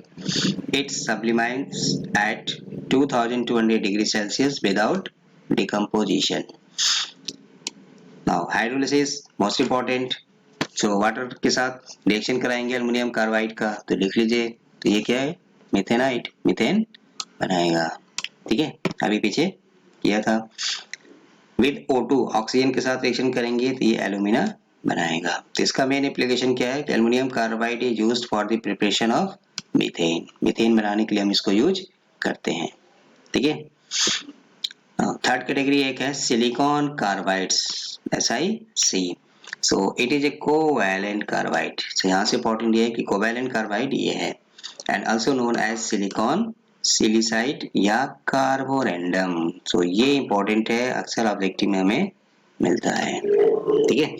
it sublimes at 2200 degree Celsius without decomposition. Now hydrolysis most important, so water के साथ रिएक्शन कराएंगे एल्युमिनियम कार्बाइड का, तो लिख लीजिए, तो ये क्या है, मिथेनाइट, मीथेन बनाएगा। ठीक है, अभी पीछे किया था। विद O2 ऑक्सीजन के साथ रिएक्शन करेंगे तो ये एल्यूमिना बनाएगा। तो इसका मेन एप्लीकेशन क्या है, aluminium carbide is used for the preparation of methane, methane बनाने के लिए हम इसको यूज करते हैं। ठीक है। थर्ड कैटेगरी एक है silicon carbides, SiC, so it is a covalent carbide. तो यहाँ से इंपॉर्टेंट ये है कि कोवैलेंट कार्बाइड ये है, and also known as silicon silicide या कार्बोरेंडम। सो ये इंपॉर्टेंट है, अक्सर ऑब्जेक्टिव में हमें मिलता है। ठीक है।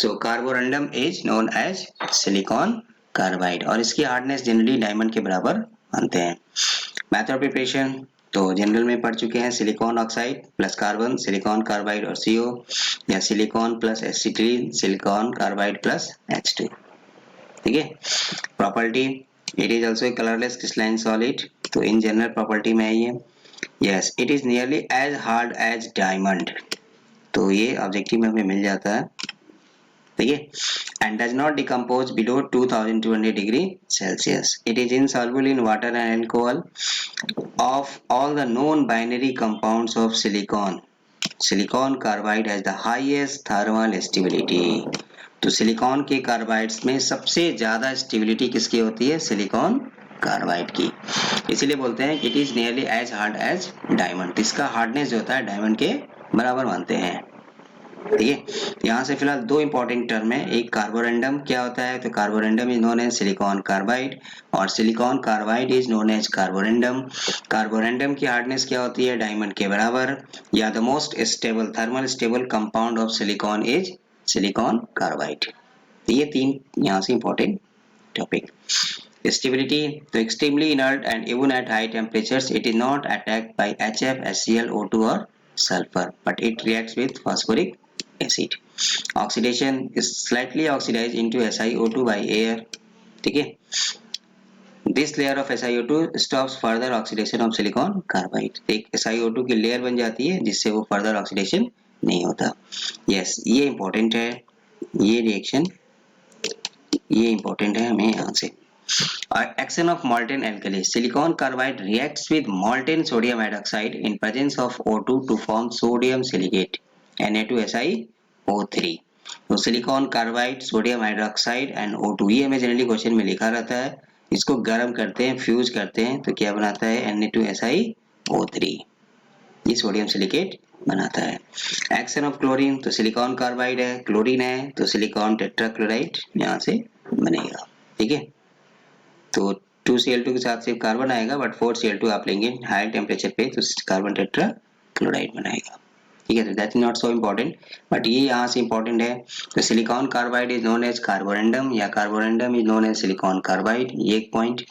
So carborundum is known as silicon carbide, और इसकी हार्डनेस जनरली डायमंड के बराबर मानते हैं। मेथड प्रिपरेशन तो जनरल में पढ़ चुके हैं, silicon oxide plus carbon, silicon carbide और CO, या silicon plus acetylene, silicon carbide plus H2। ठीक है। Property, it is also a colourless crystalline solid, तो इन जनरल प्रॉपर्टी में है ये। Yes, it is nearly as hard as diamond, तो ये ऑब्जेक्टिव में हमें मिल जाता है। ठीक है। And does not decompose below 2200 degree Celsius, it is insoluble in water and alcohol of all the known binary compounds of silicon, silicon carbide has the highest thermal stability. तो सिलिकॉन के कार्बाइड्स में सबसे ज्यादा स्टेबिलिटी किसकी होती है, सिलिकॉन कार्बाइड की, इसीलिए बोलते हैं it is nearly as hard as diamond, इसका हार्डनेस जो होता है डायमंड के बराबर मानते हैं। ठीक है। यहाँ से फिलहाल 2 इंपॉर्टेंट टर्म है, एक कार्बोरेंडम क्या होता है, तो carborundum is known as silicon carbide, और silicon carbide is known as carborundum. Carborundum की हार्डनेस क्या होती है, डायमंड के बराबर, या the most stable thermal stable compound of silicon is silicon carbide. ये 3 यहाँ से इंपॉर्टेंट टॉपिक। Stability, तो extremely inert and even at high temperatures it is not attacked by HF, HCl, O2 or sulfur, but it reacts with phosphoric acid. Oxidation is slightly oxidized into SiO2 by air. ठीक है। This layer of SiO2 stops further oxidation of silicon carbide. एक SiO2 की लेयर बन जाती है जिससे वो फर्दर ऑक्सीडेशन नहीं होता। यस, ये इंपॉर्टेंट है, ये रिएक्शन ये इंपॉर्टेंट है हमें यहाँ से। Action of molten alkali. Silicon carbide reacts with molten sodium hydroxide in presence of O2 to form sodium silicate Na2SiO3. तो silicon carbide, sodium hydroxide and O2, ये हमें जनरली क्वेश्चन में लिखा रहता है। इसको गर्म करते हैं, फ्यूज करते हैं तो क्या बनाता है Na2SiO3, ये सोडियम सिलिकेट बनाता है। एक्शन ऑफ क्लोरीन, तो सिलिकॉन कार्बाइड है, क्लोरीन है तो सिलिकॉन टेट्राक्लोराइड यहाँ से बनेगा। ठीक है, तो 2Cl2 के साथ सिर्फ कार्बन आएगा, बट 4Cl2 आप लेंगे हाई टेम्परेचर पे तो कार्बन टेट्राक्लोराइड बनाएगा। ठीक है, तो that is not so important, but ये यहाँ से इम्पोर्टेंट है। तो silicon carbide is known as carborundum या carborundum is known as silicon carbide, ये एक पॉइंट।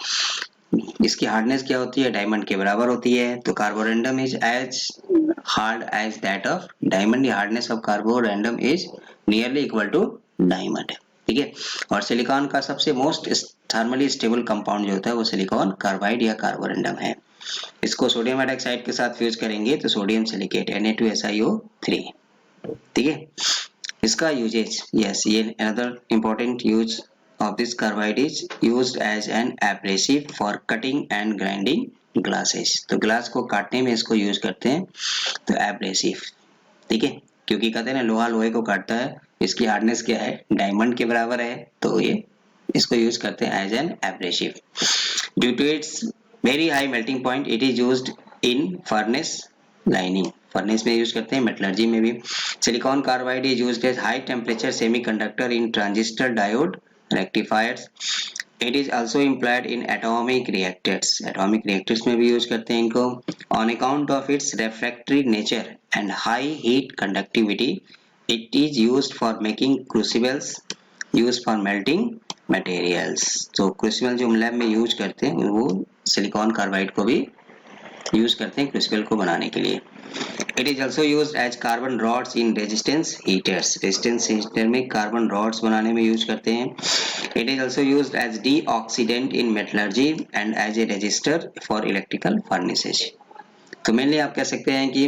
इसकी हार्डनेस क्या होती है, डायमंड के बराबर होती है। तो carborundum is as hard as that of diamond, hardness of carborundum is nearly equal to diamond. ठीक है, और सिलिकॉन का सबसे मोस्ट थर्मली स्टेबल कंपाउंड जो होता है वो सिलिकॉन कार्बाइड या कार्बोरेंडम है। इसको सोडियम हाइड्रोक्साइड के साथ फ्यूज करेंगे तो सोडियम सिलिकेट Na2SiO3। ठीक है, इसका यूजेज, यस, ये another important use of this carbide is used as an abrasive for cutting and grinding glasses। तो ग्लास को काटने में इसको यूज करते हैं, तो एब्रेसिव। ठीक है, क्योंकि कहते हैं ना लोहा लोहे को काटता है, इसकी हार्डनेस क्या है, डायमंड के बराबर है, तो ये इसको यूज करते हैं as an abrasive. Due to its very high melting point it is used in furnace lining, furnace में यूज करते हैं, मेटलर्जी में भी। Silicon carbide is used as high temperature semiconductor in transistor diode rectifiers। It is also employed in atomic reactors। Atomic reactors में भी यूज करते हैं इनको। On account of its refractory nature and high heat conductivity, it is used for making crucibles, used for melting materials। तो crucible जो लैब में यूज करते हैं वो सिलिकॉन कार्बाइड को भी यूज करते हैं क्रूसिबल को बनाने के लिए। It is also used as carbon rods in resistance heaters। resistance heater में कार्बन rods बनाने में यूज करते हैं। It is also used as deoxidant in metallurgy and as a resistor for electrical furnaces। तो मेनली आप कह सकते हैं कि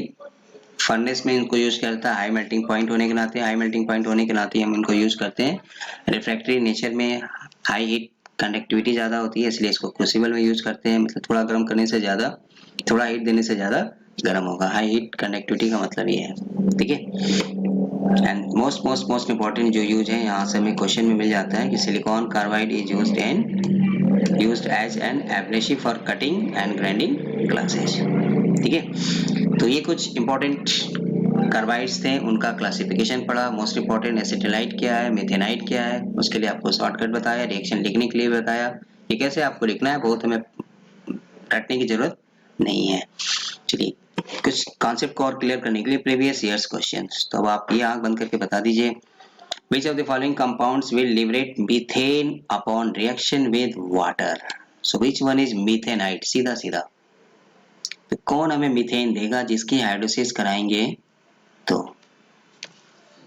फर्नेस में इनको यूज करता है, हाई मेल्टिंग पॉइंट होने के नाते, हाई मेल्टिंग पॉइंट होने के नाते हम इनको यूज करते हैं। रिफ्रैक्टरी नेचर में हाई हीट कंडक्टिविटी ज़्यादा होती है, इसलिए इसको क्रूसिबल में यूज करते हैं। मतलब थोड़ा गर्म करने से ज़्यादा, थोड़ा हीट देने से ज़्यादा गर्म होगा, हाई हीट कंडक्टिविटी का मतलब ये है। ठीक है, एंड मोस्ट इंपॉर्टेंट जो यूज है यहाँ से हमें क्वेश्चन में मिल जाता है कि silicon carbide is used as an abrasive for cutting and grinding glasses. ठीक है, तो ये कुछ इंपॉर्टेंट कार्बाइड्स थे, उनका क्लासिफिकेशन पढ़ा। मोस्ट इंपॉर्टेंट एसिटिलाइट क्या है, मेथेनाइट क्या है, उसके लिए आपको शॉर्टकट बताया, रिएक्शन लिखने के लिए बताया कि कैसे आपको लिखना है, बहुत हमें रटने की जरूरत नहीं है। चलिए कुछ कॉन्सेप्ट को और क्लियर करने के लिए प्रीवियस ईयर्स क्वेश्चंस, तो अब आप ये आंख बंद करके बता दीजिए। Which of the following compounds will liberate methane upon reaction with water? So which one is methanite? सीधा सीधा तो कौन हमें मीथेन देगा जिसकी हाइड्रोलिसिस कराएंगे तो।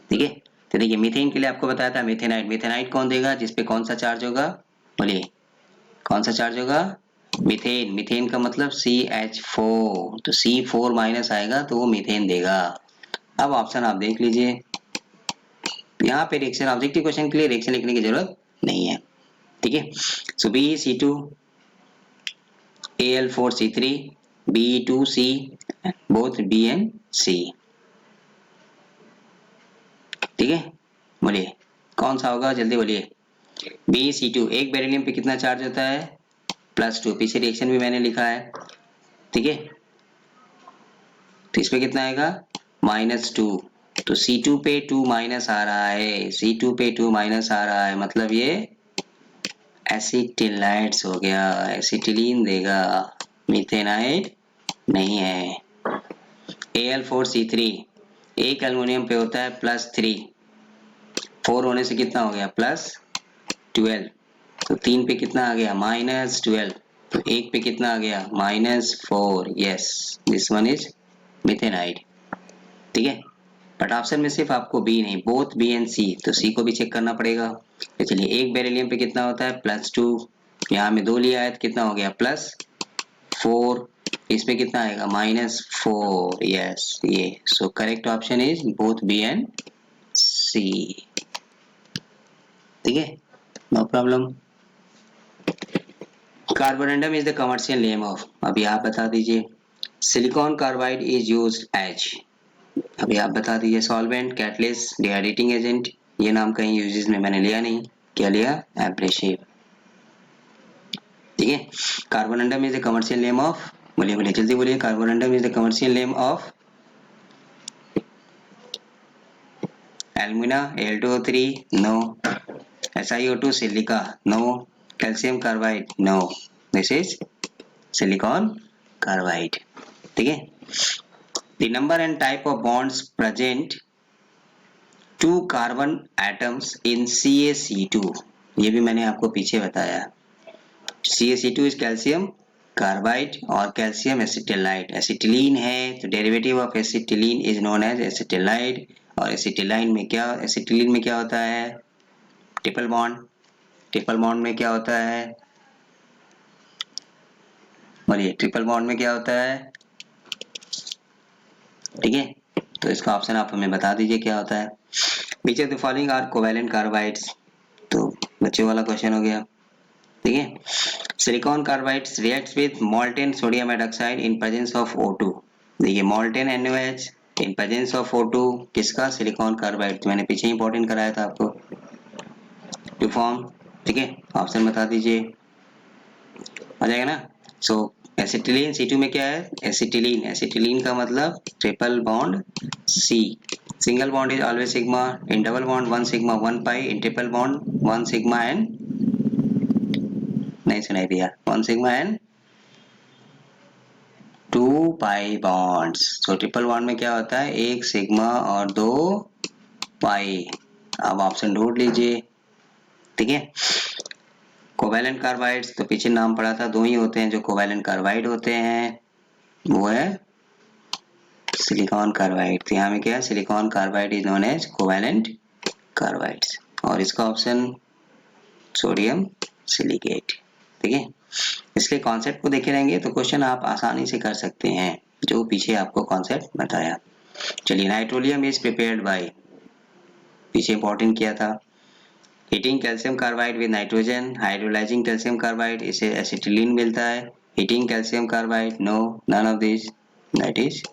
ठीक है, तो देखिए मीथेन के लिए आपको बताया था मेथेनाइट। मेथेनाइट कौन देगा, जिसपे कौन सा चार्ज होगा, बोलिए कौन सा चार्ज होगा, मीथेन। मीथेन का मतलब CH4, तो C4 माइनस आएगा तो वो मीथेन देगा। अब ऑप्शन आप देख लीजिए, यहाँ पे रिएक्शन ऑब्जेक्टिव क्वेश्चन के लिए रिएक्शन लिखने की जरूरत नहीं है। ठीक है, सो BeC2 Al4C3 Be2C both B and C। ठीक है, बोलिए कौन सा होगा, जल्दी बोलिए। BeC2, एक बेरिलियम पे कितना चार्ज होता है, +2, पीछे रिएक्शन भी मैंने लिखा है। ठीक है, तो इसमें कितना आएगा, -2, तो C2 पे 2 माइनस आ रहा है, C2 पे 2 माइनस आ रहा है, मतलब ये एसिटिलाइट्स हो गया, एसिटिलीन देगा, मीथेनाइट नहीं है। Al4C3, एक एल्युमिनियम पे होता है +3, 4 होने से कितना हो गया, +12, तो 3 पे कितना आ गया, -12, तो 1 पे कितना आ गया, -4। Yes, this one is methanide. ठीक है, बट ऑप्शन में सिर्फ आपको बी नहीं, बोथ बी एंड सी, तो सी को भी चेक करना पड़ेगा। तो चलिए, एक बेरिलियम पे कितना होता है, +2, यहाँ में 2 लिया है तो कितना हो गया, +4, इसमें कितना आएगा, -4। यस, ये so correct option is both B and C. ठीक है, no problem. Carborundum is the commercial name of, अभी आप बता दीजिए। Silicon carbide is used as, अभी आप बता दीजिए। सॉल्वेंट, कैटलिस्ट, डिहाइड्रेटिंग एजेंट, ये नाम कहीं यूजेस में मैंने लिया नहीं, क्या लिया? एब्रेसिव। ठीक है। Carborundum is the commercial name of, बोलिए बोलिए जल्दी बोलिए, Carborundum is the commercial name of alumina, Al2O3, no. SiO2, silica, no. Calcium carbide, no. This is silicon carbide. ठीक है। The number and type of bonds present two carbon atoms in CaC2, ये भी मैंने आपको पीछे बताया। CaC2 is calcium कार्बाइड और कैल्शियम एसिटिलाइड। एसिटिलीन है तो derivative of acetylene is known as acetylide. और एसिटिलीन में क्या होता है? Triple bond. ट्रिपल बॉन्ड में क्या होता है? बोलिए, ट्रिपल बॉन्ड में क्या होता है? ठीक है, तो इसका ऑप्शन आप हमें बता दीजिए क्या होता है। Which of the following are covalent carbides, तो बच्चों वाला क्वेश्चन हो गया। ठीक है। Silicon carbides reacts with molten sodium hydroxide in presence of O2। देखिए, molten NaOH in presence of O2 किसका? Silicon carbide. तो मैंने पीछे इंपॉर्टेंट कराया था आपको, टू फॉर्म। ठीक है, ऑप्शन बता दीजिए, आ जाएगा ना। सो एसिटिलीन C2 में क्या है? एसिटिलीन, एसिटिलीन का मतलब triple bond C। Single bond is always sigma, in double bond 1 sigma 1 pi, in triple bond 1 sigma and, नहीं सुनाई दिया, 1 sigma and 2 pi bonds. So triple bond में क्या होता है? 1 सिग्मा और 2 पाई। अब ऑप्शन ढूंढ लीजिए। ठीक है। कोवैलेंट कार्बाइड्स, तो पीछे नाम पढ़ा था, दो ही होते हैं जो कोवैलेंट कार्बाइड होते हैं, वो है सिलिकॉन कार्बाइड। तो यहाँ में क्या है? Silicon carbide is known as covalent carbides. और इसका ऑप्शन सोडियम सिलिकेट। ठीक है। इसके कॉन्सेप्ट को देखे रहेंगे तो क्वेश्चन आप आसानी से कर सकते हैं, जो पीछे आपको कॉन्सेप्ट बताया। चलिए, नाइट्रोलियम इज प्रिपेयर्ड बाय, पीछे इंपॉर्टेंट किया था। Heating calcium carbide with nitrogen, hydrolysing calcium carbide, इसे एसिटिलीन मिलता है। Heating calcium carbide, no, none of this, that is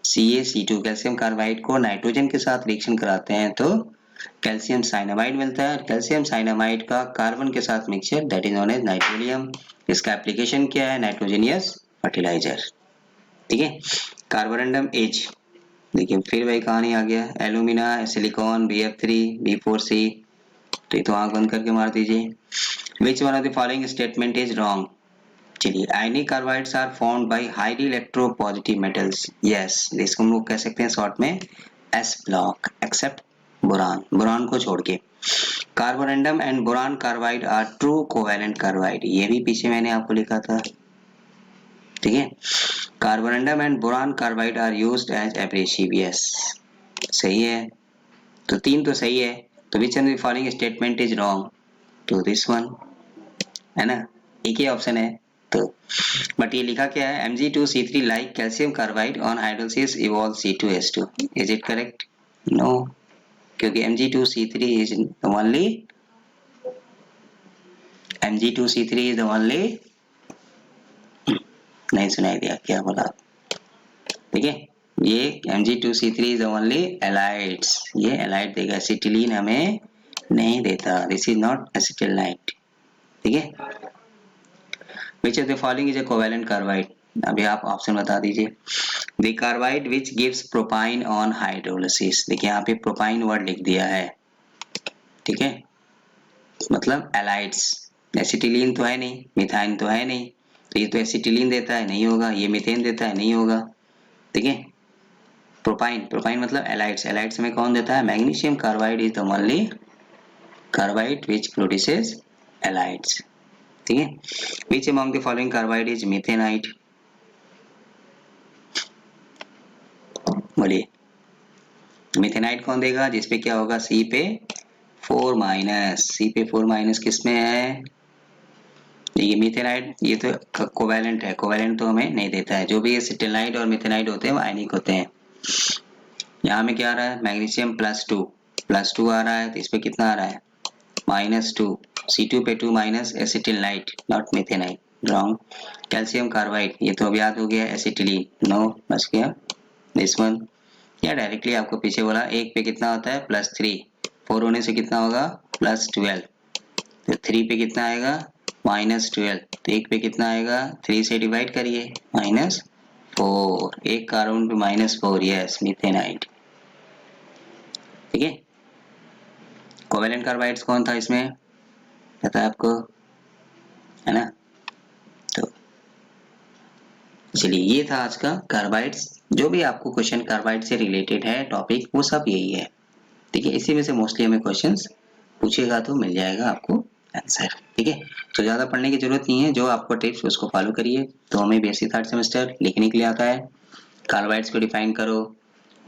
CaC2। Calcium carbide को नाइट्रोजन के साथ रिएक्शन कराते हैं तो कैल्शियम साइनामाइड मिलता है। कैल्शियम साइनामाइड का कार्बन के साथ mixture, that is known as nitrolim. इसका एप्लीकेशन क्या है? Nitrogenous fertiliser. ठीक है। कार्बोरेंडम एज, देखिए फिर वही कहानी आ गया। एल्यूमिना, सिलिकॉन, BF3, B4C, तो ये तो आंख बंद करके मार दीजिए। Which one of the following statement is wrong? चलिए, ionic carbides are formed by highly electropositive metals, yes, इसको हम लोग कह सकते हैं शॉर्ट में S block, except boron, boron को छोड़ के। Carborundum and boron carbide are true covalent carbide, ये भी पीछे मैंने आपको लिखा था। ठीक है। Carborundum and boron carbide are used as abrasive, yes, सही है। तो तीन तो सही है। तो विच of the following statement is wrong? तो दिस वन, है ना, एक ही ऑप्शन है। तो बट ये लिखा क्या है? Mg2C3 like calcium carbide on hydrolysis evolve C2H2, is it correct? No, क्योंकि Mg2C3 is only, Mg2C3 is only, नहीं सुनाई दिया, क्या बोला? ठीक है, ये Mg2C3 इज ओनली एलाइड्स, ये एलाइड देगा, एसिटिलीन हमें नहीं देता, दिस इज नॉट एसिटिलाइट। ठीक है। Which of the following is a covalent carbide? अभी आप ऑप्शन बता दीजिए। The carbide which gives propine on hydrolysis, देखिए यहाँ पे propine वर्ड लिख दिया है। ठीक है, मतलब एलाइड्स, एसिटिलीन तो है नहीं, मिथाइन तो है नहीं, तो ये तो एसिटिलीन देता है, नहीं होगा। ये मीथेन देता है, नहीं होगा। ठीक है। प्रोपाइन, प्रोपाइन मतलब एलाइड्स, एलाइड्स में कौन देता है? Magnesium carbide is the only carbide which produces allylides. ठीक है। Which among the following carbide is methanite? बोलिए, मिथेनाइट कौन देगा? जिसपे क्या होगा? C पे 4 माइनस, C पे 4 माइनस किस में है? ये मिथेनाइट, ये तो कोवैलेंट है, कोवैलेंट तो हमें नहीं देता है। जो भी एसिटिलाइट और मिथेनाइट होते हैं वो आयनिक होते हैं। यहाँ में क्या आ रहा है? मैग्नीशियम +2 आ रहा है, तो इस पे कितना आ रहा है? -2, C2 पे 2 minus acetylide not methanide, wrong. Calcium carbide, ये तो अब याद हो गया, एसिटिलीन, नो, बच गया दिस वन। या डायरेक्टली आपको पीछे बोला 1 पे कितना होता है +3, 4 होने से कितना होगा +12, तो 3 पे कितना आएगा -12, तो 1 पे कितना आएगा 3 से डिवाइड करिए -4, एक कार्बन पे -4, यस मिथेनाइट। ठीक है, कोवेलेंट कार्बाइड्स कौन था इसमें पता है आपको, है ना। तो चलिए ये था आज का कार्बाइड्स, जो भी आपको क्वेश्चन कार्बाइड से रिलेटेड है टॉपिक वो सब यही है। ठीक है, इसी में से मोस्टली हमें क्वेश्चंस पूछेगा तो मिल जाएगा आपको आंसर। ठीक है, तो ज़्यादा पढ़ने की जरूरत नहीं है, जो आपको टिप्स उसको फॉलो करिए तो हमें बेसिक थर्ड सेमेस्टर लिखने के लिए आता है। कार्बाइड्स को डिफाइन करो,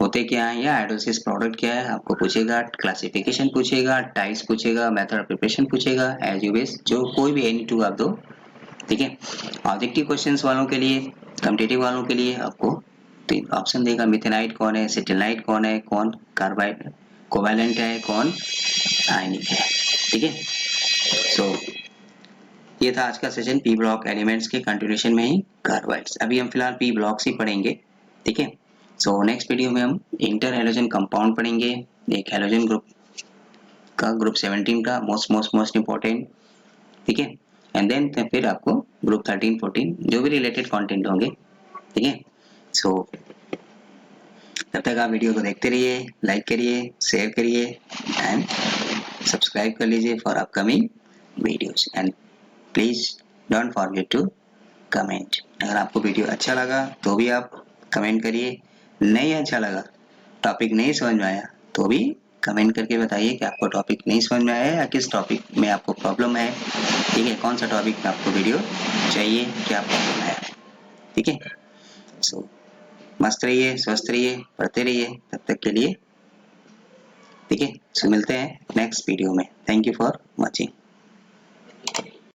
होते क्या है, या हाइड्रोलिसिस प्रोडक्ट क्या है आपको पूछेगा, क्लासिफिकेशन पूछेगा, टाइप्स पूछेगा, मेथड ऑफ प्रिपरेशन पूछेगा, एज यू विश, जो कोई भी एनी टू आप दो। ठीक है, ऑब्जेक्टिव क्वेश्चंस वालों के लिए, कॉम्पिटिटिव वालों के लिए आपको तीन ऑप्शन देगा, मिथेनाइट कौन है, एसिटिलाइट कौन है, कौन कार्बाइड कोवैलेंट है, कौन आयनिक है। ठीक है, सो ये था आज का सेशन पी ब्लॉक एलिमेंट्स के कंटिन्यूएशन में ही कार्बाइड्स। अभी हम फिलहाल पी ब्लॉक्स ही पढ़ेंगे। ठीक है, सो नेक्स्ट वीडियो में हम इंटर हैलोजन कंपाउंड पढ़ेंगे, एक हैलोजन ग्रुप का, ग्रुप 17 का मोस्ट इंपॉर्टेंट। ठीक है, एंड देन फिर आपको ग्रुप 13 14 जो भी रिलेटेड कंटेंट होंगे। ठीक है, सो तब तक आप वीडियो को देखते रहिए, लाइक करिए, शेयर करिए एंड सब्सक्राइब कर लीजिए for upcoming videos, and please don't forget to comment. अगर आपको वीडियो अच्छा लगा तो भी आप कमेंट करिए, नहीं अच्छा लगा, टॉपिक नहीं समझ में आया तो भी कमेंट करके बताइए कि आपको टॉपिक नहीं समझ में आया या किस टॉपिक में आपको प्रॉब्लम है। ठीक है, कौन सा टॉपिक में आपको वीडियो चाहिए, क्या प्रॉब्लम है। ठीक है, सो मस्त रहिए, स्वस्थ रहिए, पढ़ते रहिए, तब तक के लिए। ठीक है, सो मिलते हैं नेक्स्ट वीडियो में। Thank you for watching.